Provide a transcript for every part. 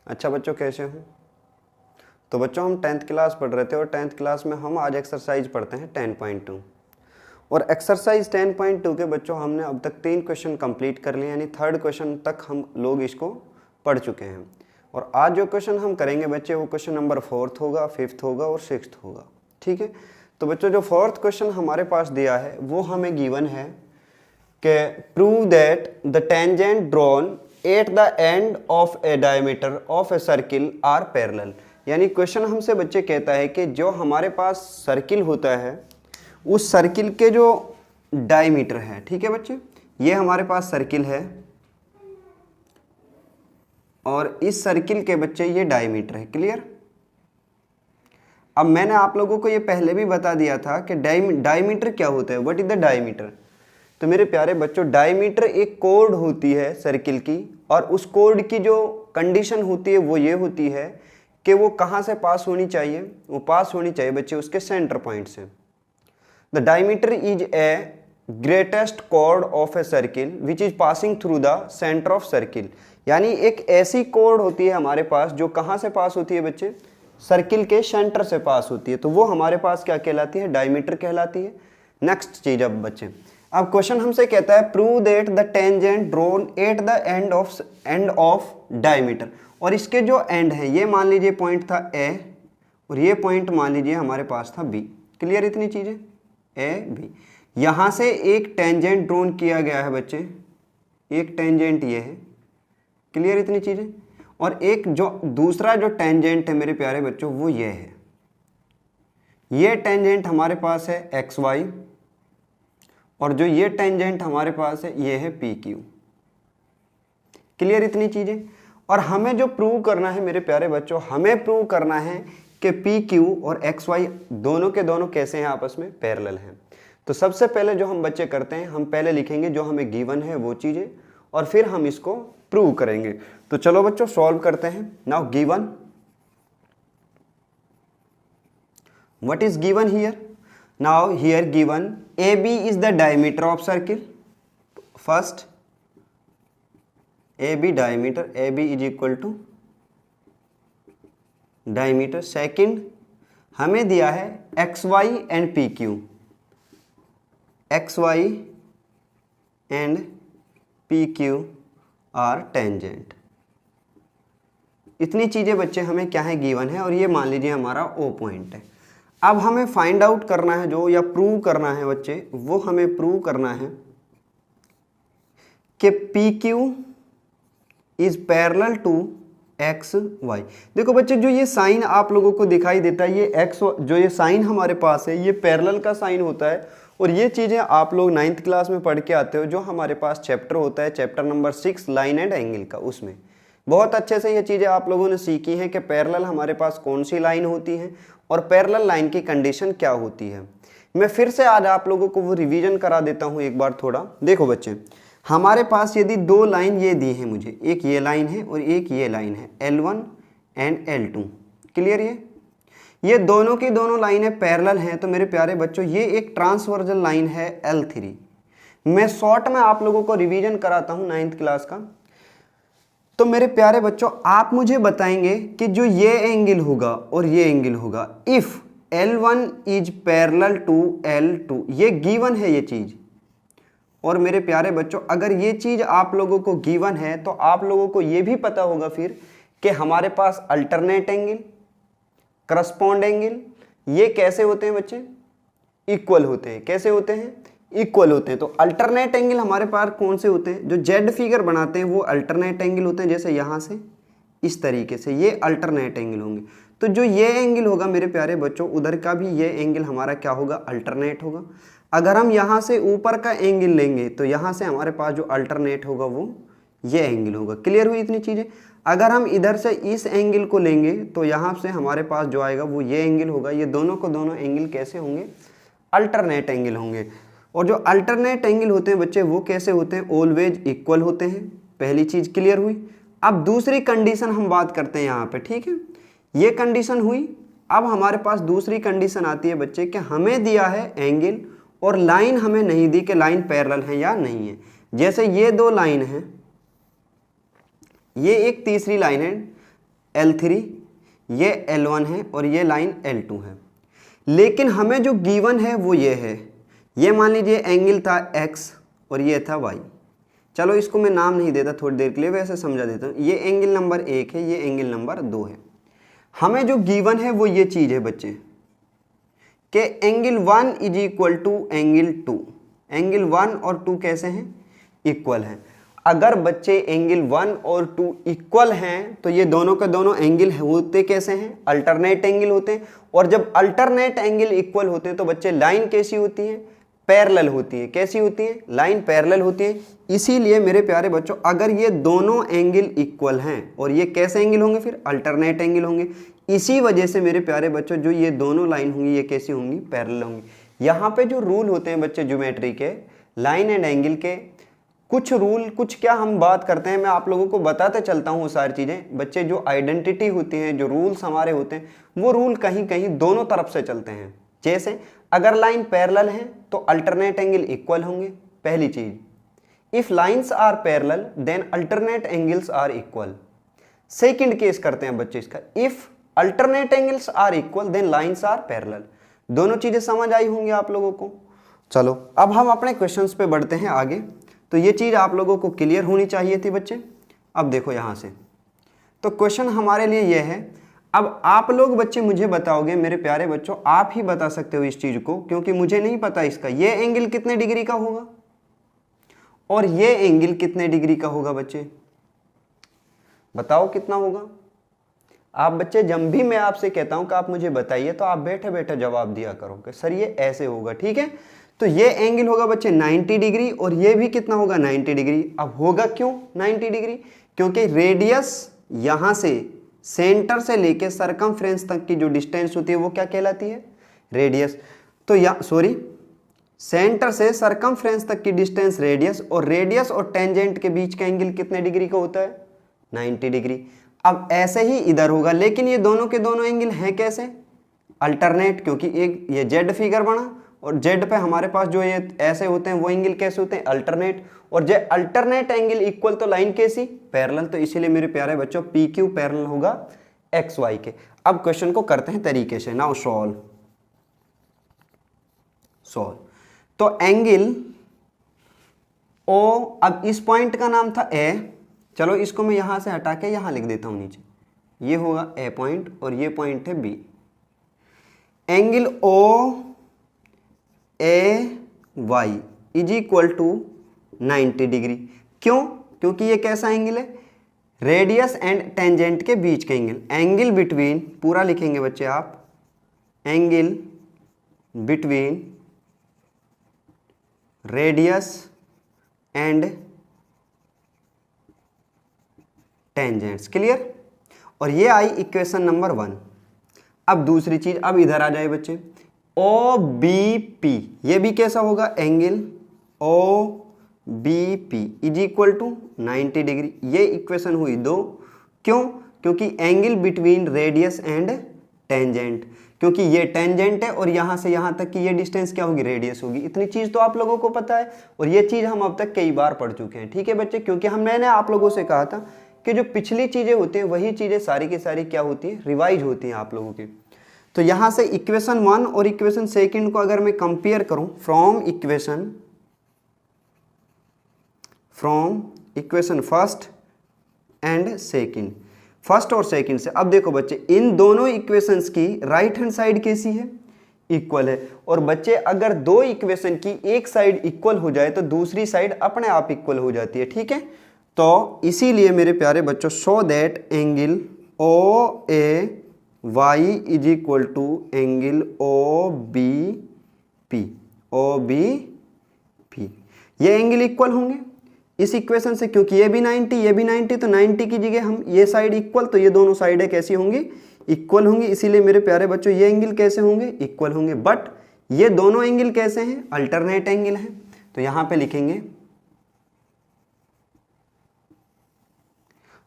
अच्छा बच्चों, कैसे हो? तो बच्चों हम 10th क्लास पढ़ रहे थे और 10th क्लास में हम आज एक्सरसाइज पढ़ते हैं 10.2 और एक्सरसाइज 10.2 के बच्चों हमने अब तक 3 क्वेश्चन कंप्लीट कर लिए, यानी 3rd क्वेश्चन तक हम लोग इसको पढ़ चुके हैं। और आज जो क्वेश्चन हम करेंगे बच्चे वो क्वेश्चन नंबर 4th होगा, 5th होगा और 6th होगा। ठीक है, तो बच्चों जो 4th क्वेश्चन हमारे पास दिया है वो हमें गिवन है कि prove that the tangent drawn at the end of a diameter of a circle are parallel. यानी क्वेश्चन हमसे बच्चे कहता है कि जो हमारे पास सर्किल होता है उस सर्किल के जो डायमीटर है, ठीक है बच्चे, ये हमारे पास सर्किल है और इस सर्किल के बच्चे ये डायमीटर है। क्लियर? अब मैंने आप लोगों को ये पहले भी बता दिया था कि डायमीटर क्या होता है, व्हाट इज द डायमीटर। तो मेरे प्यारे बच्चों, डायमीटर एक कोड होती है सर्किल की और उस कोड की जो कंडीशन होती है वो ये होती है कि वो कहाँ से पास होनी चाहिए, वो पास होनी चाहिए बच्चे उसके सेंटर पॉइंट से। The diameter is a greatest code of a circle which is passing through the centre of circle. यानी एक ऐसी कोड होती है हमारे पास जो कहाँ से पास होती है बच्चे, सर्किल के सेंटर से पास होती है, तो वो हमारे पास क्या कहलाती है, डायमीटर कहलाती है। नेक्स्ट चीज अब बच्चे, अब क्वेश्चन हमसे कहता है prove that the tangent drawn at the end of diameter, और इसके जो एंड है ये मान लीजिए पॉइंट था ए और ये पॉइंट मान लीजिए हमारे पास था बी। क्लियर इतनी चीजें, ए बी, यहां से एक टेंजेंट ड्रॉन किया गया है बच्चे, एक टेंजेंट ये है। क्लियर इतनी चीजें, और एक जो दूसरा जो टेंजेंट है मेरे प्यारे बच्चों वो ये है, ये टेंजेंट हमारे पास है एक्स वाई और जो ये टेंजेंट हमारे पास है ये है पी क्यू। क्लियर इतनी चीजें, और हमें जो प्रूव करना है मेरे प्यारे बच्चों, हमें प्रूव करना है कि पी क्यू और एक्स वाई दोनों के दोनों कैसे हैं, आपस में पैरेलल हैं। तो सबसे पहले जो हम बच्चे करते हैं, हम पहले लिखेंगे जो हमें गिवन है वो चीजें और फिर हम इसको प्रूव करेंगे। तो चलो बच्चों सॉल्व करते हैं। Now given, what is given here? Now here given AB is the diameter of circle. First, AB diameter, AB is equal to diameter. Second, हमें दिया है XY and PQ, XY and PQ are tangent. इतनी चीजें बच्चे हमें क्या है, given है, और ये मान लीजिए हमारा O पॉइंट है। अब हमें फाइंड आउट करना है जो, या प्रूव करना है बच्चे, वो हमें प्रूव करना है कि PQ is parallel to XY। देखो बच्चे, जो ये साइन आप लोगों को दिखाई देता है, ये एक्स जो ये साइन हमारे पास है ये पैरेलल का साइन होता है, और ये चीज़ें आप लोग 9th क्लास में पढ़ के आते हो, जो हमारे पास चैप्टर होता है, chapter number 6 line and angle का, उसमें बहुत अच्छे से ये चीज़ें आप लोगों ने सीखी हैं कि पैरेलल हमारे पास कौन सी लाइन होती है और पैरेलल लाइन की कंडीशन क्या होती है। मैं फिर से आज आप लोगों को वो रिवीजन करा देता हूँ एक बार थोड़ा। देखो बच्चे, हमारे पास यदि दो लाइन ये दी है मुझे, एक ये लाइन है और एक ये लाइन है, L1 एंड L2। क्लियर? ये दोनों की दोनों लाइनें पैरेलल हैं, तो मेरे प्यारे बच्चों ये एक ट्रांसवर्जल लाइन है L3। मैं शॉर्ट में आप लोगों को रिवीजन कराता हूँ 9th क्लास का। तो मेरे प्यारे बच्चों, आप मुझे बताएंगे कि जो ये एंगल होगा और ये एंगल होगा, if L1 is parallel to L2, ये गिवन है ये चीज। और मेरे प्यारे बच्चों, अगर ये चीज आप लोगों को गिवन है तो आप लोगों को ये भी पता होगा फिर कि हमारे पास अल्टरनेट एंगल, करस्पॉन्ड एंगल, ये कैसे होते हैं बच्चे, इक्वल होते हैं। कैसे होते हैं? इक्वल होते हैं। तो अल्टरनेट एंगल हमारे पास कौन से होते हैं, जो जेड फिगर बनाते हैं वो अल्टरनेट एंगल होते हैं, जैसे यहाँ से इस तरीके से ये अल्टरनेट एंगल होंगे। तो जो ये एंगल होगा मेरे प्यारे बच्चों, उधर का भी ये एंगल हमारा क्या होगा, अल्टरनेट होगा। अगर हम यहाँ से ऊपर का एंगल लेंगे तो यहाँ से हमारे पास जो अल्टरनेट होगा वो ये एंगल होगा। क्लियर हुई इतनी चीज़ें? अगर हम इधर से इस एंगल को लेंगे तो यहाँ से हमारे पास जो आएगा वो ये एंगल होगा। ये दोनों को दोनों एंगल कैसे होंगे, अल्टरनेट एंगल होंगे। और जो अल्टरनेट एंगल होते हैं बच्चे वो कैसे होते हैं, ऑलवेज इक्वल होते हैं। पहली चीज क्लियर हुई। अब दूसरी कंडीशन हम बात करते हैं यहाँ पे, ठीक है, ये कंडीशन हुई। अब हमारे पास दूसरी कंडीशन आती है बच्चे कि हमें दिया है एंगल और लाइन हमें नहीं दी कि लाइन पैरेलल है या नहीं है। जैसे ये दो लाइन है, ये एक तीसरी लाइन है, L3, ये L1 है और ये लाइन L2 है। लेकिन हमें जो गिवन है वो ये है, ये मान लीजिए एंगल था x और ये था y। चलो इसको मैं नाम नहीं देता थोड़ी देर के लिए, वैसे समझा देता हूँ। ये एंगल नंबर 1 है, ये एंगल नंबर 2 है। हमें जो गिवन है वो ये चीज़ है बच्चे कि angle 1 is equal to angle 2। Angle 1 और 2 कैसे हैं? इक्वल हैं। अगर बच्चे एंगल 1 और 2 इक्वल हैं तो ये दोनों के दोनों एंगल होते कैसे हैं? अल्टरनेट एंगल होते हैं। और जब अल्टरनेट एंगल इक्वल होते हैं तो बच्चे लाइन कैसी होती है? पैरेलल होती है। कैसी होती है? लाइन पैरेलल होती है। इसीलिए मेरे प्यारे बच्चों, अगर ये दोनों एंगल इक्वल हैं और ये कैसे एंगल होंगे? फिर अल्टरनेट एंगल होंगे। इसी वजह से मेरे प्यारे बच्चों जो ये दोनों लाइन होंगी ये कैसी होंगी? पैरेलल होंगी। यहाँ पे जो रूल होते हैं बच्चे ज्योमेट्री के, लाइन एंड एंगल के, कुछ रूल, कुछ क्या हम बात करते हैं, मैं आप लोगों को बताते चलता हूँ वो सारी चीज़ें। बच्चे जो आइडेंटिटी होती हैं, जो रूल्स हमारे होते हैं, वो रूल कहीं कहीं दोनों तरफ से चलते हैं। जैसे अगर लाइन पैरेलल है तो अल्टरनेट एंगल इक्वल होंगे, पहली चीज। If lines are parallel then alternate angles are equal. Second case करते हैं बच्चे इसका, if alternate angles are equal then lines are parallel. दोनों चीजें समझ आई होंगी आप लोगों को। चलो अब हम अपने क्वेश्चंस पे बढ़ते हैं आगे। तो ये चीज आप लोगों को क्लियर होनी चाहिए थी बच्चे। अब देखो यहां से, तो क्वेश्चन हमारे लिए ये है। अब आप लोग बच्चे मुझे बताओगे, मेरे प्यारे बच्चों, आप ही बता सकते हो इस चीज को, क्योंकि मुझे नहीं पता इसका। ये एंगल कितने डिग्री का होगा और ये एंगल कितने डिग्री का होगा? बच्चे बताओ कितना होगा? आप बच्चे जब भी मैं आपसे कहता हूं कि आप मुझे बताइए तो आप बैठे बैठे जवाब दिया करो कि सर ये ऐसे होगा। ठीक है, तो ये एंगल होगा बच्चे 90 डिग्री और ये भी कितना होगा? 90 डिग्री। अब होगा क्यों 90 डिग्री? क्योंकि रेडियस यहां से सेंटर से लेके सरकमफ्रेंस तक की जो डिस्टेंस होती है वो क्या कहलाती है? रेडियस। तो सेंटर से सरकमफ्रेंस तक की डिस्टेंस रेडियस, और रेडियस और टेंजेंट के बीच का एंगल कितने डिग्री का होता है? 90 डिग्री। अब ऐसे ही इधर होगा, लेकिन ये दोनों के दोनों एंगल हैं कैसे? अल्टरनेट, क्योंकि एक ये जेड फिगर बना और जेड पे हमारे पास जो ये ऐसे होते हैं वो एंगल कैसे होते हैं? अल्टरनेट। और जो अल्टरनेट एंगल इक्वल तो लाइन कैसी? पैरेलल। तो इसीलिए मेरे प्यारे बच्चों पी क्यू पैरेलल होगा एक्स वाई के। अब क्वेश्चन को करते हैं तरीके से। Now solve. तो एंगल ओ, अब इस पॉइंट का नाम था ए। चलो इसको मैं यहां से हटा के यहां लिख देता हूं नीचे। ये होगा ए पॉइंट और ये पॉइंट है B. Angle O A Y is equal to 90 degree. क्यों? क्योंकि ये कैसा एंगल है? रेडियस एंड टेंजेंट के बीच का एंगल। एंगल बिटवीन, पूरा लिखेंगे बच्चे आप, angle between radius and tangents. Clear? और ये आई इक्वेशन नंबर 1। अब दूसरी चीज, अब इधर आ जाए बच्चे, ओ बी पी, ये भी कैसा होगा? Angle O B P is equal to 90 degree. ये इक्वेशन हुई 2। क्यों? क्योंकि angle between radius and tangent, क्योंकि ये टेंजेंट है और यहां से यहां तक की ये डिस्टेंस क्या होगी? रेडियस होगी। इतनी चीज तो आप लोगों को पता है और ये चीज हम अब तक कई बार पढ़ चुके हैं। ठीक है बच्चे, क्योंकि मैंने आप लोगों से कहा था कि जो पिछली चीजें होती हैं वही चीजें सारी की सारी क्या होती है? रिवाइज होती हैं आप लोगों की। तो यहां से इक्वेशन 1 और इक्वेशन सेकंड को अगर मैं कंपेयर करूं, from equation first and second, first और सेकंड से, अब देखो बच्चे इन दोनों इक्वेशंस की राइट हैंड साइड कैसी है? इक्वल है। और बच्चे अगर दो इक्वेशन की एक साइड इक्वल हो जाए तो दूसरी साइड अपने आप इक्वल हो जाती है। ठीक है, तो इसीलिए मेरे प्यारे बच्चों, so that angle O A Y is equal to angle O B P, O B P, ये एंगल इक्वल होंगे इस इक्वेशन से, क्योंकि ये भी 90 ये भी 90, तो 90 की जगह हम ये साइड इक्वल, तो ये दोनों साइडें कैसी होंगी? इक्वल होंगी। इसीलिए मेरे प्यारे बच्चों ये एंगल कैसे होंगे? इक्वल होंगे। बट ये दोनों एंगल कैसे हैं? अल्टरनेट एंगल हैं। तो यहां पे लिखेंगे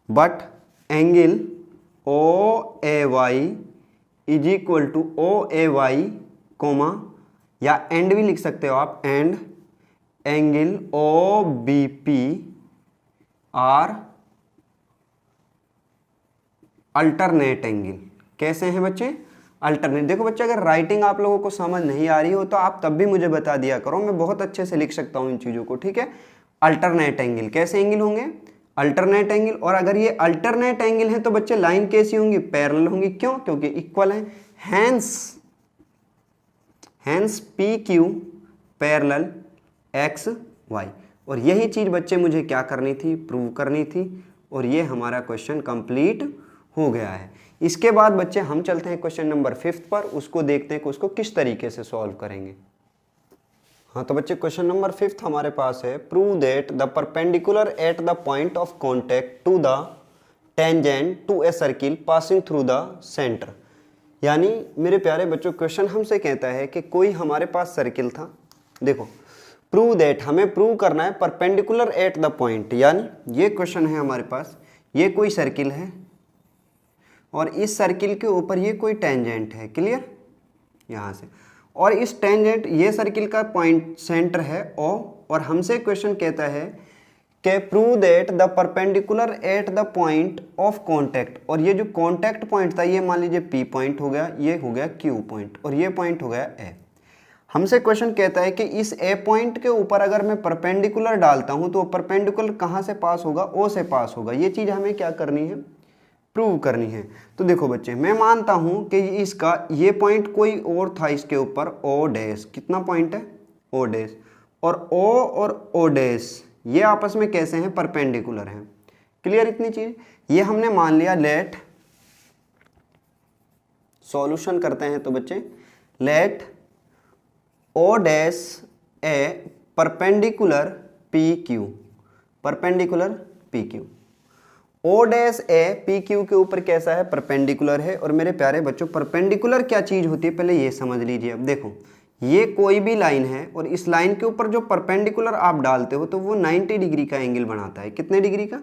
but angle O A Y is equal to O A Y comma, या एंड भी लिख सकते हो आप, and angle O B P are alternate angle. कैसे हैं बच्चे? अल्टरनेट। देखो बच्चे, अगर राइटिंग आप लोगों को समझ नहीं आ रही हो तो आप तब भी मुझे बता दिया करो, मैं बहुत अच्छे से लिख सकता हूँ इन चीज़ों को, ठीक है। अल्टरनेट एंगल, कैसे एंगल होंगे? Alternate angle. और अगर ये अल्टरनेट एंगल है तो बच्चे लाइन कैसी होंगी? पैरेलल होंगी। क्यों? क्योंकि इक्वल है। Hence P Q parallel X Y. और यही चीज़ बच्चे मुझे क्या करनी थी? प्रूव करनी थी। और ये हमारा क्वेश्चन कंप्लीट हो गया है। इसके बाद बच्चे हम चलते हैं क्वेश्चन नंबर 5 पर, उसको देखते हैं कि उसको किस तरीके से सॉल्व करेंगे। हाँ तो बच्चे क्वेश्चन नंबर 5 हमारे पास है, prove that the perpendicular at the point of contact to the tangent to a circle passing through the centre. यानी मेरे प्यारे बच्चों, क्वेश्चन हमसे कहता है कि कोई हमारे पास सर्किल था। देखो, प्रूव दैट, हमें प्रूव करना है परपेंडिकुलर एट द पॉइंट, यानी ये क्वेश्चन है हमारे पास, ये कोई सर्किल है और इस सर्किल के ऊपर ये कोई टेंजेंट है। क्लियर? यहाँ से, और इस टेंजेंट, ये सर्किल का पॉइंट सेंटर है ओ, और हमसे क्वेश्चन कहता है कि prove that the perpendicular at the point of contact. और ये जो कॉन्टैक्ट पॉइंट था, ये मान लीजिए पी पॉइंट हो गया, ये हो गया क्यू पॉइंट, और ये पॉइंट हो गया ए। हमसे क्वेश्चन कहता है कि इस ए पॉइंट के ऊपर अगर मैं परपेंडिकुलर डालता हूं तो परपेंडिकुलर कहां से पास होगा? ओ से पास होगा। ये चीज़ हमें क्या करनी है? प्रूव करनी है। तो देखो बच्चे, मैं मानता हूं कि इसका ये पॉइंट कोई और था इसके ऊपर, ओ डैश। कितना पॉइंट है? O dash. और ओ और ओ डैश ये आपस में कैसे हैं? परपेंडिकुलर हैं। क्लियर इतनी चीज? ये हमने मान लिया। लेट, सॉल्यूशन करते हैं तो बच्चे, let O dash A perpendicular P Q, perpendicular P Q. O dash A P Q के ऊपर कैसा है? परपेंडिकुलर है। और मेरे प्यारे बच्चों, परपेंडिकुलर क्या चीज़ होती है पहले ये समझ लीजिए। अब देखो, ये कोई भी लाइन है और इस लाइन के ऊपर जो परपेंडिकुलर आप डालते हो तो वो 90 डिग्री का एंगल बनाता है। कितने डिग्री का?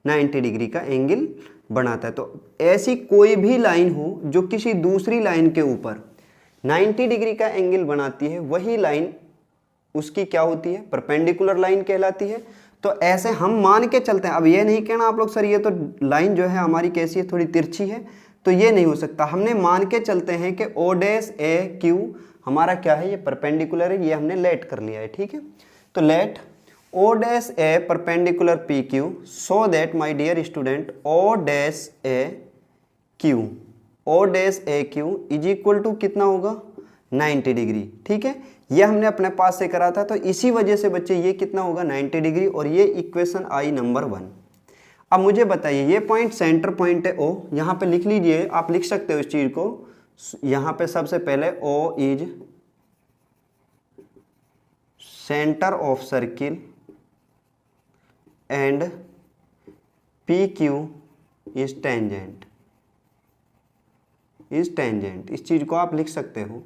90 डिग्री का एंगल बनाता है। तो ऐसी कोई भी लाइन हो जो किसी दूसरी लाइन के ऊपर 90 डिग्री का एंगल बनाती है, वही लाइन उसकी क्या होती है? परपेंडिकुलर लाइन कहलाती है। तो ऐसे हम मान के चलते हैं। अब ये नहीं कहना आप लोग सर ये तो लाइन जो है हमारी कैसी है? थोड़ी तिरछी है, तो ये नहीं हो सकता। हमने मान के चलते हैं कि ओ डैश ए क्यू हमारा क्या है? ये परपेंडिकुलर है। ये हमने लेट कर लिया है, ठीक है। तो let O dash A perpendicular P Q so that my dear student O dash A Q, O dash A Q is equal to कितना होगा? 90 डिग्री, ठीक है। ये हमने अपने पास से करा था, तो इसी वजह से बच्चे ये कितना होगा? 90 डिग्री। और ये इक्वेशन आई नंबर 1। अब मुझे बताइए, ये पॉइंट सेंटर पॉइंट है ओ, यहाँ पे लिख लीजिए, आप लिख सकते हो इस चीज को। यहाँ पे सबसे पहले O is centre of circle and P Q is tangent, is tangent. इस चीज को आप लिख सकते हो,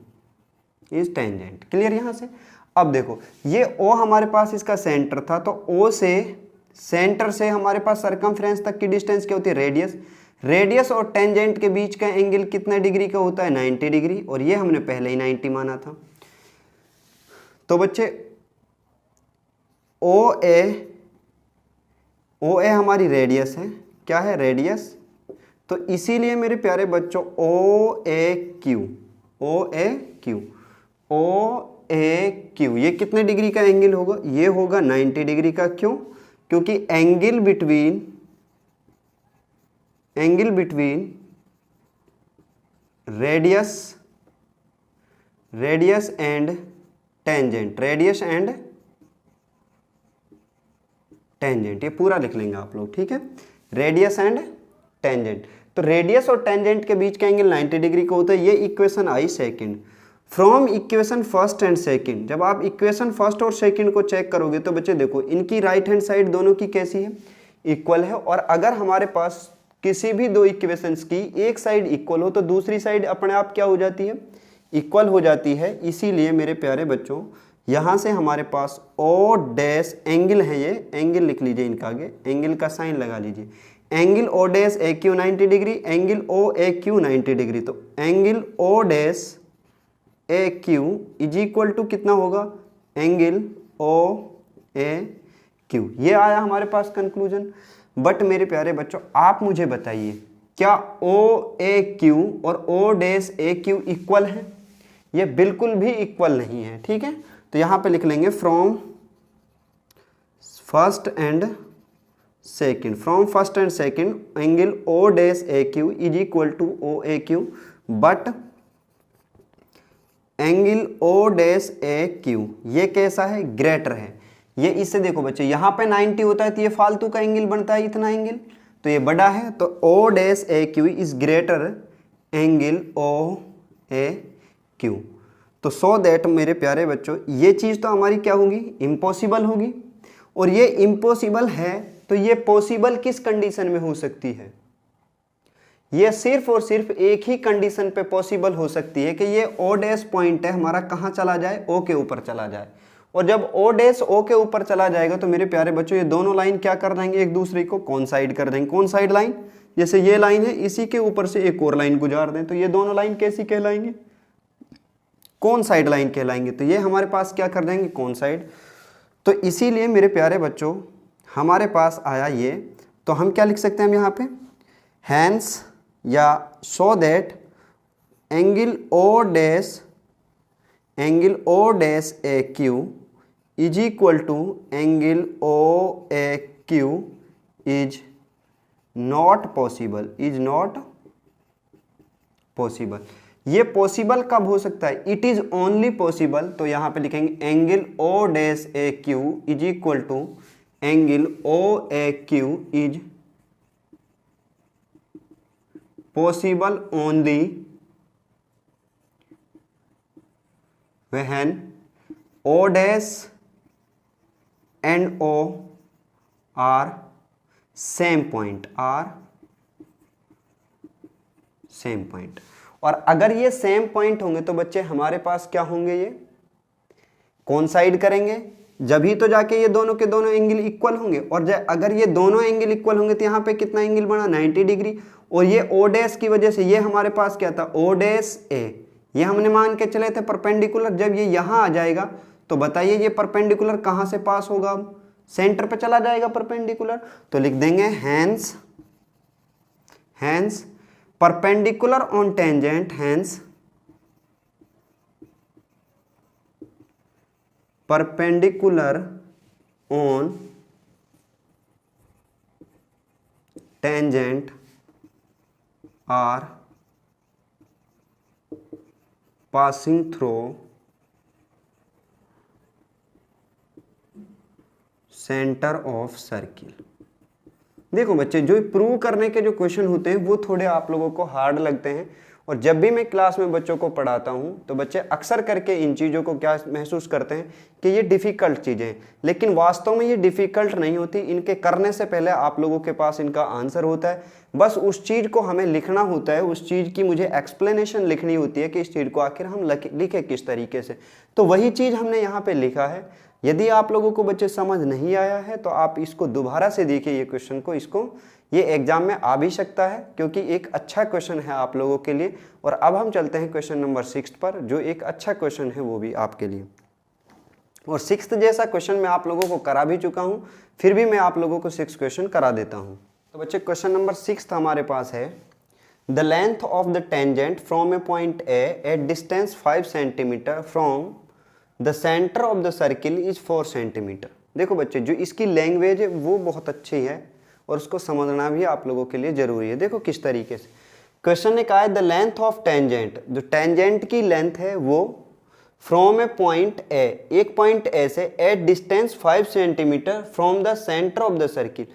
इज टेंजेंट। क्लियर यहाँ से? अब देखो, ये ओ हमारे पास इसका सेंटर था, तो ओ से, सेंटर से हमारे पास सरकमफ्रेंस तक की डिस्टेंस क्या होती है? रेडियस। रेडियस और टेंजेंट के बीच का एंगल कितने डिग्री का होता है? 90 डिग्री। और ये हमने पहले ही 90 माना था। तो बच्चे ओ ए हमारी रेडियस है। क्या है? रेडियस। तो इसीलिए मेरे प्यारे बच्चों ओ A Q, O A Q, O A Q ये कितने डिग्री का एंगल होगा? ये होगा 90 डिग्री का। क्यों? क्योंकि angle between radius and tangent, radius and tangent, ये पूरा लिख लेंगे आप लोग, ठीक है। रेडियस एंड टेंजेंट, तो रेडियस और टेंजेंट के बीच का एंगल 90 डिग्री का होता है। ये equation I second. From equation first and second, जब आप इक्वेशन फर्स्ट और सेकंड को चेक करोगे तो बच्चे देखो, इनकी राइट हैंड साइड दोनों की कैसी है? इक्वल है। और अगर हमारे पास किसी भी दो इक्वेशंस की एक साइड इक्वल हो तो दूसरी साइड अपने आप क्या हो जाती है? इक्वल हो जाती है। इसीलिए मेरे प्यारे बच्चों, यहाँ से हमारे पास ओ डैश एंगल है, ये एंगल लिख लीजिए, इनका आगे एंगल का साइन लगा लीजिए। Angle O dash A Q 90 degree, angle O A Q 90 degree. तो angle O dash A Q is equal to कितना होगा? Angle O A Q. ये आया हमारे पास कंक्लूजन। बट मेरे प्यारे बच्चों, आप मुझे बताइए क्या ओ ए क्यू और ओ डैश ए क्यू इक्वल है? ये बिल्कुल भी इक्वल नहीं है, ठीक है। तो यहाँ पे लिख लेंगे from first and second angle O dash A Q is equal to O A Q, but angle O dash A Q ये कैसा है? ग्रेटर है। ये इससे देखो बच्चे, यहाँ पे 90 होता है तो ये फालतू का एंगल बनता है, इतना एंगल, तो ये बड़ा है, तो O dash A Q is greater angle O A Q. तो सो दैट मेरे प्यारे बच्चों, ये चीज़ तो हमारी क्या होगी? इम्पॉसिबल होगी। और ये इम्पॉसिबल है तो ये पॉसिबल किस कंडीशन में हो सकती है? ये सिर्फ और सिर्फ एक ही कंडीशन पे पॉसिबल हो सकती है कि ये ओ डैश पॉइंट है हमारा कहाँ चला जाए? ओ के ऊपर चला जाए। और जब ओ डैश ओ के ऊपर चला जाएगा तो मेरे प्यारे बच्चों ये दोनों लाइन क्या कर देंगे? एक दूसरे को कोइंसाइड कर देंगे। कौन साइड लाइन? जैसे ये लाइन है, इसी के ऊपर से एक और लाइन गुजार दें तो ये दोनों लाइन कैसी कहलाएंगे? कोइंसाइड लाइन कहलाएंगे। तो ये हमारे पास क्या कर देंगे? कोइंसाइड। तो इसीलिए मेरे प्यारे बच्चों हमारे पास आया ये, तो हम क्या लिख सकते हैं हम यहाँ पे? हैंस या so that angle O dash A Q is equal to angle O A Q is not possible. ये पॉसिबल कब हो सकता है? It is only possible. तो यहाँ पे लिखेंगे angle O dash A Q is equal to angle O A Q is possible only when O dash and O are same point, और अगर ये सेम पॉइंट होंगे तो बच्चे हमारे पास क्या होंगे? ये कोइंसाइड करेंगे, जब ही तो जाके ये दोनों के दोनों एंगल इक्वल होंगे। और अगर ये दोनों एंगल इक्वल होंगे तो यहाँ पे कितना एंगल बना? 90 डिग्री। और ये ओ डैश की वजह से ये हमारे पास क्या था? ओ डैश ए, ये हमने मान के चले थे परपेंडिकुलर। जब ये यहाँ आ जाएगा तो बताइए ये परपेंडिकुलर कहाँ से पास होगा? अब सेंटर पे चला जाएगा परपेंडिकुलर। तो लिख देंगे hence perpendicular on tangent, hence perpendicular on tangent are passing through centre of circle. देखो बच्चे, जो प्रूव करने के जो क्वेश्चन होते हैं वो थोड़े आप लोगों को हार्ड लगते हैं, और जब भी मैं क्लास में बच्चों को पढ़ाता हूं तो बच्चे अक्सर करके इन चीज़ों को क्या महसूस करते हैं कि ये डिफ़िकल्ट चीज़ें हैं, लेकिन वास्तव में ये डिफ़िकल्ट नहीं होती। इनके करने से पहले आप लोगों के पास इनका आंसर होता है, बस उस चीज़ को हमें लिखना होता है, उस चीज़ की मुझे एक्सप्लेनेशन लिखनी होती है कि इस चीज़ को आखिर हम लिखे किस तरीके से। तो वही चीज़ हमने यहाँ पर लिखा है। यदि आप लोगों को बच्चे समझ नहीं आया है तो आप इसको दोबारा से देखिए, ये क्वेश्चन को, इसको ये एग्जाम में आ भी सकता है क्योंकि एक अच्छा क्वेश्चन है आप लोगों के लिए। और अब हम चलते हैं क्वेश्चन नंबर 6 पर, जो एक अच्छा क्वेश्चन है वो भी आपके लिए। और 6th जैसा क्वेश्चन मैं आप लोगों को करा भी चुका हूँ, फिर भी मैं आप लोगों को 6 क्वेश्चन करा देता हूँ। तो बच्चे क्वेश्चन नंबर 6 हमारे पास है, the length of the tangent from A point A at distance 5 centimetre from the centre of the circle is 4 centimetre. देखो बच्चे, जो इसकी लैंग्वेज है वो बहुत अच्छी है और उसको समझना भी आप लोगों के लिए जरूरी है। देखो किस तरीके से क्वेश्चन ने कहा है, द लेंथ ऑफ टेंजेंट, जो टेंजेंट की लेंथ है वो फ्रॉम ए पॉइंट ए, एक पॉइंट ए से, at distance 5 centimetre from the centre of the circle,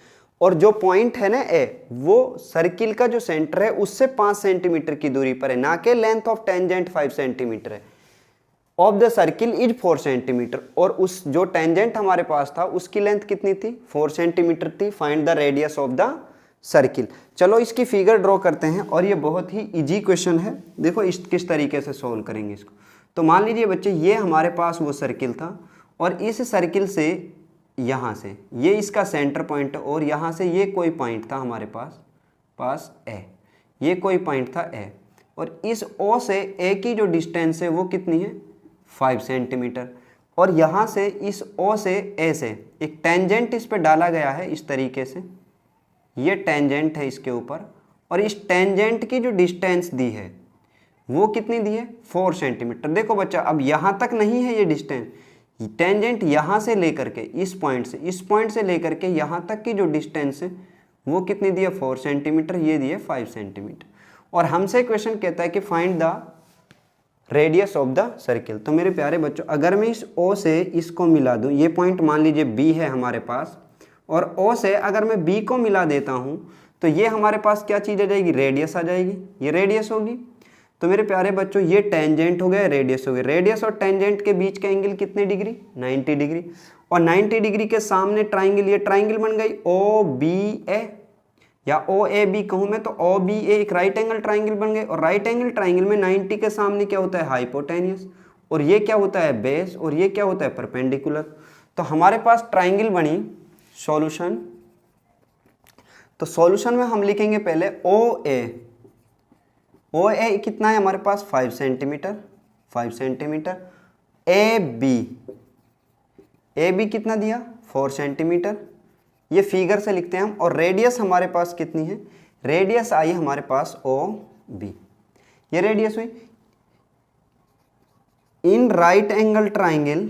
और जो पॉइंट है ना ए, वो सर्किल का जो सेंटर है उससे 5 सेंटीमीटर की दूरी पर है, ना कि लेंथ ऑफ टेंजेंट 5 सेंटीमीटर है। Of the circle is 4 centimetre, और उस जो टेंजेंट हमारे पास था उसकी लेंथ कितनी थी? 4 सेंटीमीटर थी। Find the radius of the circle. चलो इसकी फिगर ड्रॉ करते हैं, और ये बहुत ही इजी क्वेश्चन है। देखो इस किस तरीके से सोल्व करेंगे इसको। तो मान लीजिए बच्चे, ये हमारे पास वो सर्किल था, और इस सर्किल से यहाँ से ये इसका सेंटर पॉइंट है, और यहाँ से ये कोई पॉइंट था हमारे पास ए, ये कोई पॉइंट था ए, और इस ओ से ए की जो डिस्टेंस है वो कितनी है? 5 सेंटीमीटर। और यहाँ से इस ओ से ए से एक टेंजेंट इस पे डाला गया है इस तरीके से, ये टेंजेंट है इसके ऊपर, और इस टेंजेंट की जो डिस्टेंस दी है वो कितनी दी है 4 सेंटीमीटर। देखो बच्चा अब यहाँ तक नहीं है ये डिस्टेंस, टेंजेंट यहाँ से लेकर के इस पॉइंट से लेकर के यहाँ तक की जो डिस्टेंस है वो कितनी दी है 4 सेंटीमीटर, ये दी है 5 सेंटीमीटर। और हमसे क्वेश्चन कहता है कि find the radius of the circle. तो मेरे प्यारे बच्चों अगर मैं इस O से इसको मिला दूं, ये पॉइंट मान लीजिए B है हमारे पास, और O से अगर मैं B को मिला देता हूं तो ये हमारे पास क्या चीज़ आ जाएगी, रेडियस आ जाएगी, ये रेडियस होगी। तो मेरे प्यारे बच्चों ये टेंजेंट हो गया, रेडियस हो गया। रेडियस और टेंजेंट के बीच का एंगल कितने डिग्री, 90 डिग्री। और 90 डिग्री के सामने ट्राइंगल, ये ट्राइंगल बन गई OBA या OAB कहूँ मैं तो OBA एक राइट एंगल ट्राइंगल बन गए। और राइट एंगल ट्राइंगल में 90 के सामने क्या होता है, हाइपोटेनियस, और ये क्या होता है, बेस, और ये क्या होता है, परपेंडिकुलर। तो हमारे पास ट्राइंगल बनी। सॉल्यूशन, तो सॉल्यूशन में हम लिखेंगे पहले OA कितना है हमारे पास 5 सेंटीमीटर, 5 सेंटीमीटर। AB कितना दिया 4 सेंटीमीटर, ये फिगर से लिखते हैं हम। और रेडियस हमारे पास कितनी है, रेडियस आई हमारे पास OB, ये रेडियस हुई। इन राइट एंगल ट्राइंगल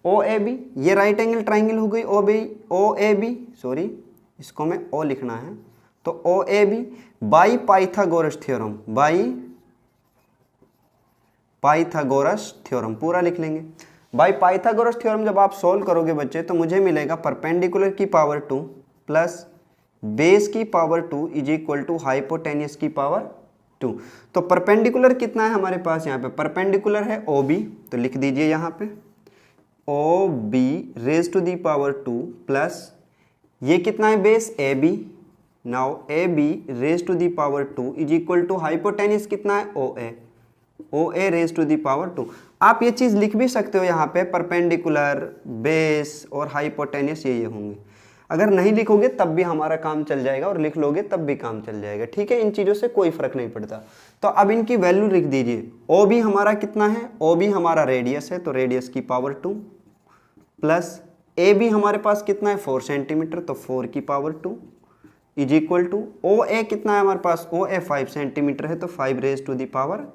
OAB, ये राइट एंगल ट्राइंगल हो गई OAB, सॉरी इसको मैं O लिखना है, तो OAB by Pythagoras theorem, by Pythagoras theorem पूरा लिख लेंगे। बाई पाइथागोरस थ्योरम जब आप सॉल्व करोगे बच्चे तो मुझे मिलेगा परपेंडिकुलर की पावर 2 प्लस बेस की power 2 is equal to hypotenuse की पावर 2। तो परपेंडिकुलर कितना है हमारे पास, यहाँ पे परपेंडिकुलर है OB, तो लिख दीजिए यहाँ पे OB raise to the power 2 plus ये कितना है base AB, now AB raise to the power 2 is equal to hypotenuse कितना है OA raise to the power 2। आप ये चीज़ लिख भी सकते हो यहाँ पे, परपेंडिकुलर, बेस और हाइपोटेनियस ये होंगे। अगर नहीं लिखोगे तब भी हमारा काम चल जाएगा, और लिख लोगे तब भी काम चल जाएगा, ठीक है। इन चीज़ों से कोई फर्क नहीं पड़ता। तो अब इनकी वैल्यू लिख दीजिए। OB हमारा कितना है, OB हमारा रेडियस है, तो रेडियस की पावर 2 प्लस AB हमारे पास कितना है 4 सेंटीमीटर, तो 4 की power 2 is equal to OA कितना है हमारे पास, OA 5 सेंटीमीटर है, तो 5 रेज टू दी पावर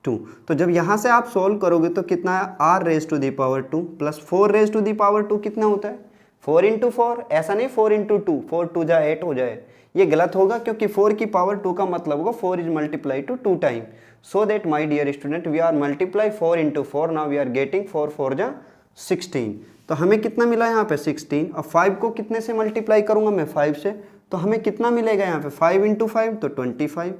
2। तो जब यहाँ से आप सोल्व करोगे तो कितना है R raise to the power 2 plus 4 raise to the power 2 कितना होता है 4 इंटू 4, ऐसा नहीं 4 इंटू 2, 4 2 जा 8 हो जाए, ये गलत होगा, क्योंकि 4 की पावर 2 का मतलब होगा 4 is multiply to 2 time. So that my dear student we are multiply 4 into 4, now we are getting 4 4 जा 16। तो हमें कितना मिला यहाँ पे 16, और 5 को कितने से मल्टीप्लाई करूँगा मैं 5 से, तो हमें कितना मिलेगा यहाँ पे 5 इंटू 5 तो 25।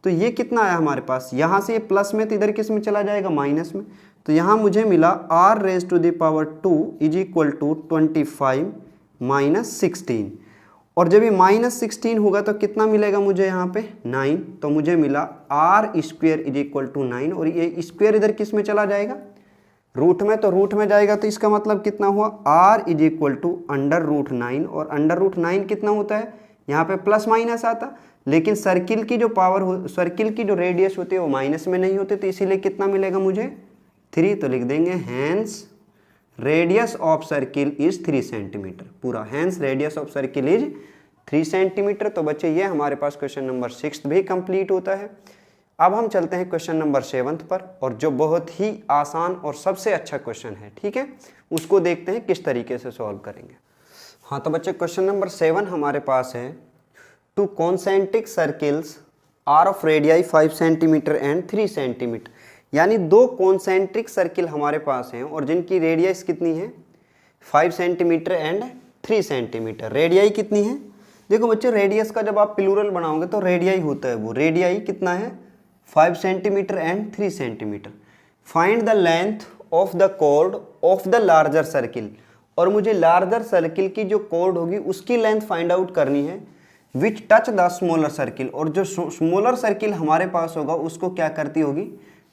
तो ये कितना आया हमारे पास, यहाँ से ये प्लस में तो इधर किस में चला जाएगा, माइनस में। तो यहाँ मुझे मिला R raise to the power 2 is equal to 25 minus 16। और जब ये माइनस 16 होगा तो कितना मिलेगा मुझे यहाँ पे 9। तो मुझे मिला R square is equal to 9, और ये स्क्वेयर इधर किस में चला जाएगा, रूट में। तो रूट में जाएगा तो इसका मतलब कितना हुआ R is equal to under root 9, और अंडर रूट 9 कितना होता है, यहाँ पे प्लस माइनस आता, लेकिन सर्किल की जो पावर हो, सर्किल की जो रेडियस होती है वो माइनस में नहीं होती, तो इसीलिए कितना मिलेगा मुझे 3। तो लिख देंगे hence radius of circle is 3 centimetre, पूरा hence radius of circle is 3 centimetre. तो बच्चे ये हमारे पास क्वेश्चन नंबर 6 भी कंप्लीट होता है। अब हम चलते हैं क्वेश्चन नंबर 7 पर, और जो बहुत ही आसान और सबसे अच्छा क्वेश्चन है, ठीक है, उसको देखते हैं किस तरीके से सॉल्व करेंगे। हाँ तो बच्चे क्वेश्चन नंबर 7 हमारे पास है, two concentric circles are of radii 5 centimetre and 3 centimetre, यानी 2 कॉन्सेंट्रिक सर्किल हमारे पास हैं और जिनकी रेडियस कितनी है 5 सेंटीमीटर एंड 3 सेंटीमीटर। रेडियाई कितनी है, देखो बच्चे रेडियस का जब आप प्लूरल बनाओगे तो रेडियाई होता है, वो रेडियाई कितना है 5 centimetre and 3 centimetre. Find the length of the chord of the larger circle, और मुझे लार्जर सर्किल की जो कॉर्ड होगी उसकी लेंथ फाइंड आउट करनी है, विच टच द स्मॉलर सर्किल, और जो स्मॉलर सर्किल हमारे पास होगा उसको क्या करती होगी,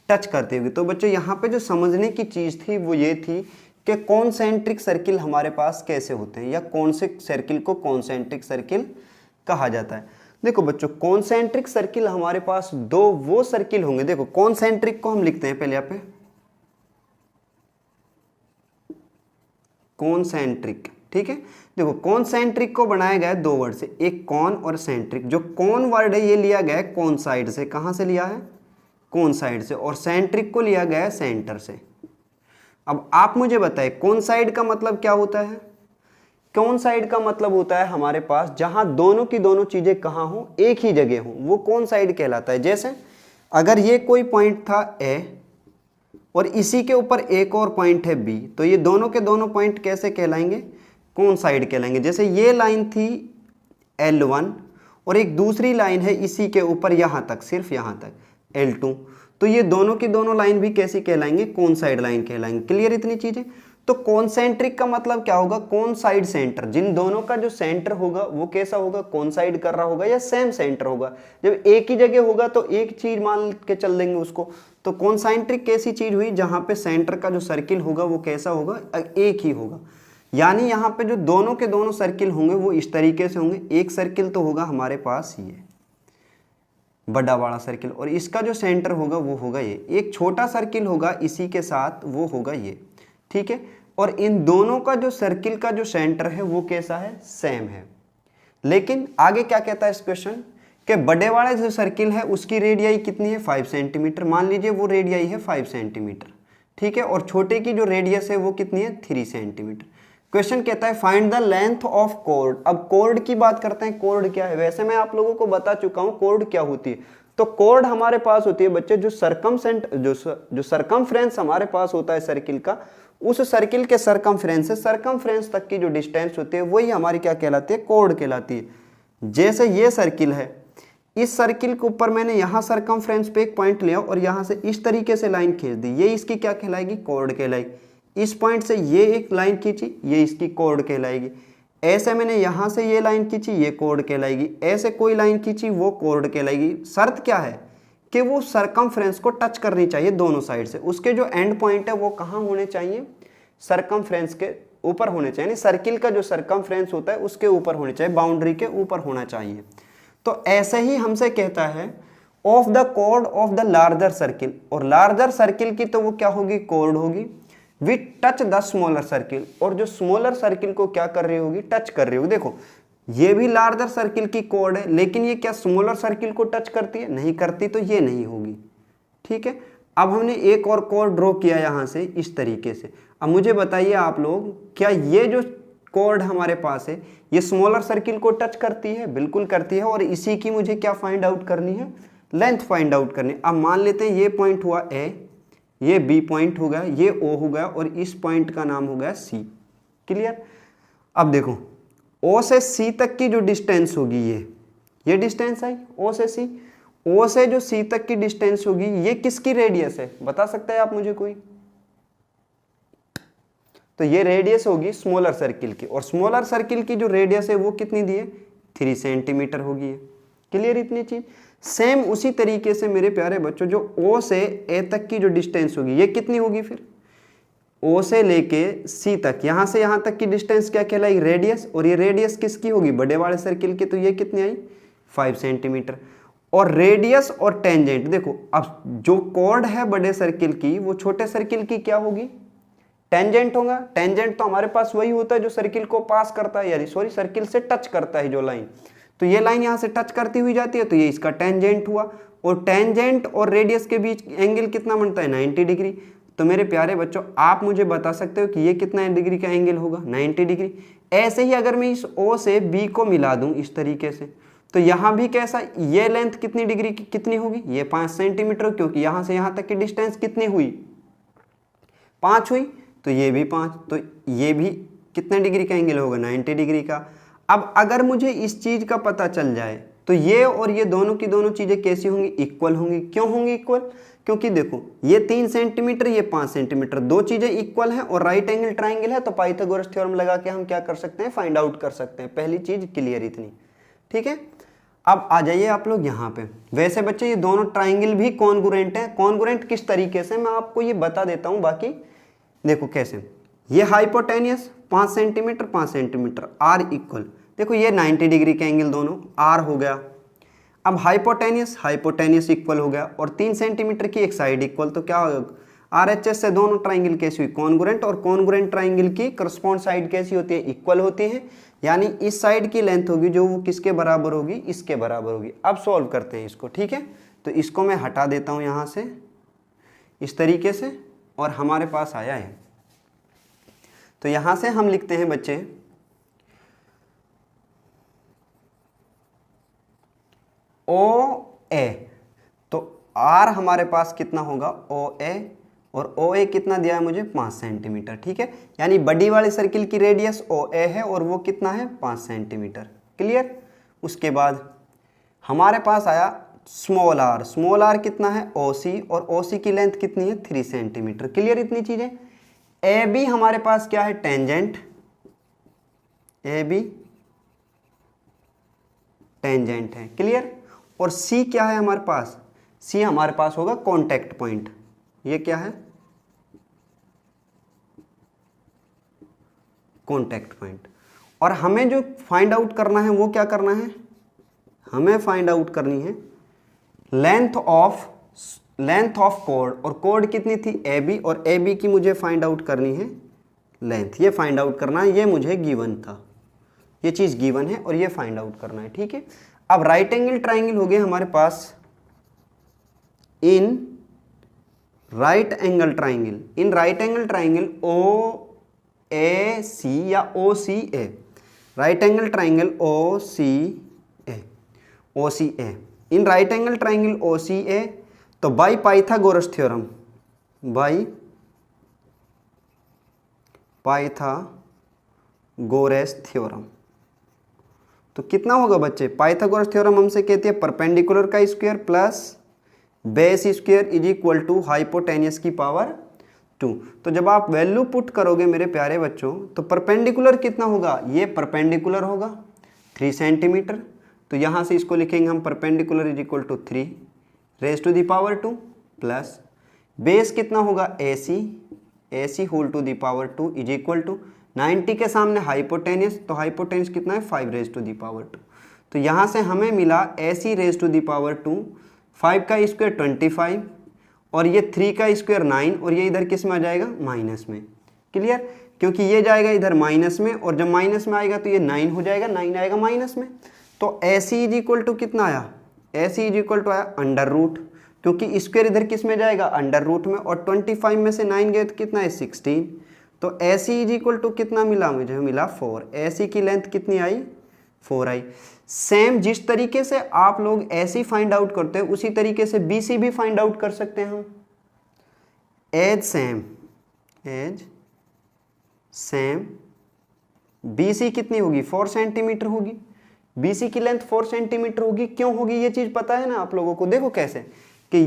टच करती होगी। तो बच्चे यहाँ पे जो समझने की चीज़ थी वो ये थी कि कॉन्सेंट्रिक सर्किल हमारे पास कैसे होते हैं, या कौन से सर्किल को कॉन्सेंट्रिक सर्किल कहा जाता है। देखो बच्चों कॉन्सेंट्रिक सर्किल हमारे पास 2 वो सर्किल होंगे, देखो कॉन्सेंट्रिक को हम लिखते हैं पहले यहाँ पे, कॉन्सेंट्रिक ठीक है। देखो कॉन्सेंट्रिक को बनाया गया है दो वर्ड से, एक कॉन और सेंट्रिक। जो कॉन वर्ड है ये लिया गया है कॉन साइड से, कहाँ से लिया है, कॉन साइड से, और सेंट्रिक को लिया गया है सेंटर से। अब आप मुझे बताएं कौन साइड का मतलब क्या होता है। कौन साइड का मतलब होता है हमारे पास जहां दोनों की दोनों चीजें कहां हो, एक ही जगह हो, वो कौन साइड कहलाता है। जैसे अगर ये कोई पॉइंट था ए और इसी के ऊपर एक और पॉइंट है बी, तो ये दोनों के दोनों पॉइंट कैसे कहलाएंगे, कौन साइड कहलाएंगे। जैसे ये लाइन थी L1 और एक दूसरी लाइन है इसी के ऊपर यहां तक, सिर्फ यहां तक L2, तो ये दोनों की दोनों लाइन भी कैसी कहलाएंगे, कौन साइड लाइन कहलाएंगे। क्लियर इतनी चीजें। तो कॉन्सेंट्रिक का मतलब क्या होगा, कौन साइड सेंटर, जिन दोनों का जो सेंटर होगा वो कैसा होगा, कौन साइड कर रहा होगा या सेम सेंटर होगा। जब एक ही जगह होगा तो एक चीज मान के चल देंगे उसको। तो कॉन्सेंट्रिक कैसी चीज हुई, जहां पे सेंटर का जो सर्किल होगा वो कैसा होगा, एक ही होगा। यानी यहाँ पे जो दोनों के दोनों सर्किल होंगे वो इस तरीके से होंगे। एक सर्किल तो होगा हमारे पास ये बड़ा वाला सर्किल, और इसका जो सेंटर होगा वो होगा ये। एक छोटा सर्किल होगा इसी के साथ, वो होगा ये, ठीक है। और इन दोनों का जो सर्किल का जो सेंटर है वो कैसा है, सेम है। लेकिन आगे क्या कहता है इस क्वेश्चन कि बड़े वाले जो सर्किल है उसकी रेडियाई कितनी है, 5 सेंटीमीटर। मान लीजिए वो रेडियाई है 5 सेंटीमीटर, ठीक है, और छोटे की जो रेडियस है वो कितनी है, 3 सेंटीमीटर। क्वेश्चन कहता है find the length of chord. अब कॉर्ड की बात करते हैं, कॉर्ड क्या है। वैसे मैं आप लोगों को बता चुका हूं कॉर्ड क्या होती है। तो कॉर्ड हमारे पास होती है बच्चे जो जो सरकमफ्रेंस हमारे पास होता है सर्किल का, उस सर्किल के सरकमफ्रेंस से सरकमफ्रेंस तक की जो डिस्टेंस होती है वही हमारी क्या कहलाती है, कॉर्ड कहलाती है। जैसे ये सर्किल है, इस सर्किल के ऊपर मैंने यहाँ सरकमफ्रेंस पे एक पॉइंट लिया और यहाँ से इस तरीके से लाइन खींच दी, ये इसकी क्या कहलाएगी, कॉर्ड कहलाएगी। इस पॉइंट से ये एक लाइन खींची, ये इसकी कॉर्ड कहलाएगी। ऐसे मैंने यहाँ से ये लाइन खींची, ये कॉर्ड कहलाएगी। ऐसे कोई लाइन खींची, वो कॉर्ड कहलाएगी। शर्त क्या है कि वो सरकमफ्रेंस को टच करनी चाहिए दोनों साइड से। उसके जो एंड पॉइंट है वो कहाँ होने चाहिए, सरकमफ्रेंस के ऊपर होने चाहिए। सर्किल का जो सरकमफ्रेंस होता है उसके ऊपर होने चाहिए, बाउंड्री के ऊपर होना चाहिए। तो ऐसे ही हमसे कहता है of the chord of the larger circle, और लार्जर सर्किल की तो वो क्या होगी, कॉर्ड होगी। With touch the smaller circle, और जो स्मॉलर सर्किल को क्या कर रही होगी, टच कर रही होगी। देखो ये भी लार्जर सर्किल की कॉर्ड है, लेकिन ये क्या स्मॉलर सर्किल को टच करती है, नहीं करती, तो ये नहीं होगी, ठीक है। अब हमने एक और कॉर्ड ड्रॉ किया यहां से इस तरीके से। अब मुझे बताइए आप लोग, क्या ये जो कॉर्ड हमारे पास है ये स्मॉलर सर्किल को टच करती है, बिल्कुल करती है। और इसी की मुझे क्या फाइंड आउट करनी है, लेंथ फाइंड आउट करनी। अब मान लेते हैं ये पॉइंट हुआ ए, ये बी पॉइंट हो गया, ये ओ हो गया, और इस पॉइंट का नाम हो गया सी। क्लियर। अब देखो ओ से सी तक की जो डिस्टेंस होगी, ये डिस्टेंस आई ओ से सी। ओ से जो सी तक की डिस्टेंस होगी ये किसकी रेडियस है, बता सकते हैं आप मुझे कोई। तो ये रेडियस होगी स्मॉलर सर्किल की, और स्मॉलर सर्किल की जो रेडियस है वो कितनी दी है, 3 सेंटीमीटर होगी। क्लियर इतनी चीज। सेम उसी तरीके से मेरे प्यारे बच्चों जो ओ से ए तक की जो डिस्टेंस होगी ये कितनी होगी, फिर ओ से लेके सी तक, यहां से यहां तक की डिस्टेंस क्या कहलाई, रेडियस। और ये रेडियस किसकी होगी, बड़े वाले सर्किल की, तो ये कितनी आई, 5 सेंटीमीटर। और रेडियस और टेंजेंट, देखो अब जो कॉर्ड है बड़े सर्किल की वो छोटे सर्किल की क्या होगी, टेंजेंट होगा। टेंजेंट तो हमारे पास वही होता है जो सर्किल को पास करता है, यानी सॉरी सर्किल से टच करता है जो लाइन। तो ये लाइन यहाँ से टच करती हुई जाती है, तो ये इसका टेंजेंट हुआ। और टेंजेंट और रेडियस के बीच एंगल कितना बनता है, 90 डिग्री। तो मेरे प्यारे बच्चों आप मुझे बता सकते हो कि ये कितना डिग्री का एंगल होगा, 90 डिग्री। ऐसे ही अगर मैं इस ओ से बी को मिला दूं इस तरीके से, तो यहाँ भी कैसा, ये लेंथ कितनी डिग्री की कितनी होगी, ये 5 सेंटीमीटर, क्योंकि यहाँ से यहाँ तक की डिस्टेंस कितनी हुई, 5 हुई। तो ये भी 5, तो ये भी कितने डिग्री का एंगल होगा, 90 डिग्री का। अब अगर मुझे इस चीज का पता चल जाए तो ये और ये दोनों की दोनों चीजें कैसी होंगी, इक्वल होंगी। क्यों होंगी इक्वल, क्योंकि देखो ये 3 सेंटीमीटर, ये 5 सेंटीमीटर, दो चीजें इक्वल हैं और राइट एंगल ट्राइंगल है, तो पाइथागोरस थ्योरम लगा के हम क्या कर सकते हैं, फाइंड आउट कर सकते हैं। पहली चीज क्लियर इतनी, ठीक है। अब आ जाइए आप लोग यहाँ पे। वैसे बच्चे ये दोनों ट्राइंगल भी कॉन्ग्रुएंट हैं। कॉन्ग्रुएंट किस तरीके से, मैं आपको ये बता देता हूँ। बाकी देखो कैसे, ये hypotenuse 5 centimetre 5 centimetre, are equal, देखो ये 90 डिग्री का एंगल दोनों, आर हो गया। अब हाइपोटेनियस इक्वल हो गया, और 3 सेंटीमीटर की एक साइड इक्वल, तो क्या होगा, RHS से दोनों ट्राइंगल कैसी हुई, कॉन्ग्रुएंट, और कॉन्ग्रुएंट ट्राइंगल की करस्पॉन्ड साइड कैसी होती है, इक्वल होती है, यानी इस साइड की लेंथ होगी जो वो किसके बराबर होगी, इसके बराबर होगी। अब सॉल्व करते हैं इसको, ठीक है। तो इसको मैं हटा देता हूं यहां से इस तरीके से, और हमारे पास आया है। तो यहां से हम लिखते हैं बच्चे OA, तो R हमारे पास कितना होगा OA, और OA कितना दिया है मुझे 5 सेंटीमीटर, ठीक है। यानी बड़ी वाले सर्किल की रेडियस OA है और वो कितना है 5 सेंटीमीटर, क्लियर। उसके बाद हमारे पास आया स्मॉल r, स्मॉल r कितना है OC, और OC की लेंथ कितनी है 3 सेंटीमीटर, क्लियर। इतनी चीजें। AB हमारे पास क्या है टेंजेंट, AB टेंजेंट है, क्लियर। और C क्या है हमारे पास, C हमारे पास होगा कॉन्टैक्ट पॉइंट, ये क्या है कॉन्टैक्ट पॉइंट। और हमें जो फाइंड आउट करना है वो क्या करना है, हमें फाइंड आउट करनी है लेंथ ऑफ कोड, और कोड कितनी थी AB, और AB की मुझे फाइंड आउट करनी है लेंथ, ये फाइंड आउट करना है, ये मुझे गिवन था, ये चीज गिवन है और ये फाइंड आउट करना है, ठीक है। अब राइट एंगल ट्राइंगल हो गए हमारे पास, in right angle triangle OAC या OCA, right angle triangle OCA, in right angle triangle OCA, तो by Pythagoras theorem, by Pythagoras theorem, तो कितना होगा बच्चे, पाइथागोरस थ्योरम हमसे कहती है परपेंडिकुलर का square plus base square is equal to hypotenuse की पावर 2। तो जब आप वैल्यू पुट करोगे मेरे प्यारे बच्चों, तो परपेंडिकुलर कितना होगा, ये परपेंडिकुलर होगा 3 सेंटीमीटर, तो यहां से इसको लिखेंगे हम perpendicular is equal to 3 raise to the power 2, plus base कितना होगा AC whole to the power 2 is equal to 90 के सामने हाइपोटेनियस, तो हाइपोटेनियस कितना है 5 रेज टू दी पावर 2। तो यहाँ से हमें मिला AC raise to the power 2, 5 का स्क्वायर 25, और ये 3 का स्क्वायर 9, और ये इधर किस में आ जाएगा माइनस में, क्लियर। क्योंकि ये जाएगा इधर माइनस में, और जब माइनस में आएगा तो ये 9 हो जाएगा, 9 आएगा माइनस में। तो AC इज इक्वल टू कितना आया, AC इज इक्वल टू आया अंडर रूट, क्योंकि स्क्वायर इधर किस में जाएगा अंडर रूट में, और 25 में से 9 गए तो कितना है 16, तो AC इज इक्वल टू कितना मिला मुझे, मिला 4। AC की लेंथ कितनी आई 4 आई। सेम जिस तरीके से आप लोग AC फाइंड आउट करते हैं उसी तरीके से BC भी फाइंड आउट कर सकते हैं हम, एज सेम BC कितनी होगी 4 सेंटीमीटर होगी, BC की लेंथ 4 सेंटीमीटर होगी। क्यों होगी ये चीज पता है ना आप लोगों को, देखो कैसे कि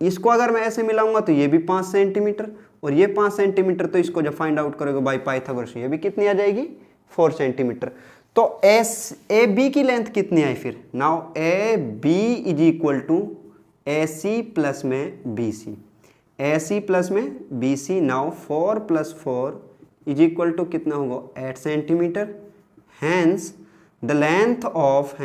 इसको अगर मैं ऐसे मिलाऊंगा तो ये भी 5 सेंटीमीटर और ये 5 सेंटीमीटर, तो इसको जब फाइंड आउट करोगे बाय पाइथागोरस ये भी कितनी आ जाएगी 4 सेंटीमीटर। तो AB की लेंथ कितनी आई फिर, now AB is equal to AC plus में BC, AC प्लस में BC, now 4 plus 4 is equal to कितना होगा 8 centimetre. Hence the length of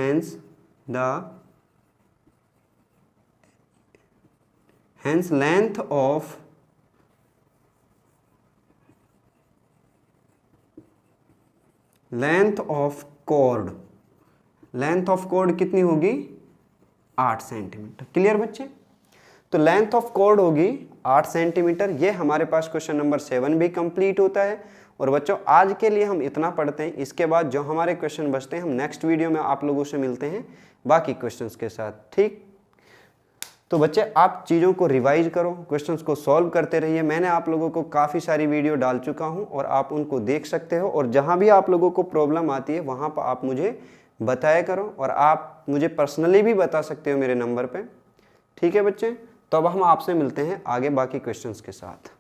length of chord कितनी होगी 8 सेंटीमीटर, क्लियर बच्चे। तो लेंथ ऑफ कॉर्ड होगी 8 सेंटीमीटर। ये हमारे पास क्वेश्चन नंबर 7 भी कंप्लीट होता है। और बच्चों आज के लिए हम इतना पढ़ते हैं, इसके बाद जो हमारे क्वेश्चन बचते हैं हम नेक्स्ट वीडियो में आप लोगों से मिलते हैं बाकी क्वेश्चंस के साथ, ठीक। तो बच्चे आप चीज़ों को रिवाइज करो, क्वेश्चंस को सॉल्व करते रहिए। मैंने आप लोगों को काफ़ी सारी वीडियो डाल चुका हूं और आप उनको देख सकते हो, और जहां भी आप लोगों को प्रॉब्लम आती है वहां पर आप मुझे बताया करो, और आप मुझे पर्सनली भी बता सकते हो मेरे नंबर पे, ठीक है बच्चे। तो अब हम आपसे मिलते हैं आगे बाकी क्वेश्चंस के साथ।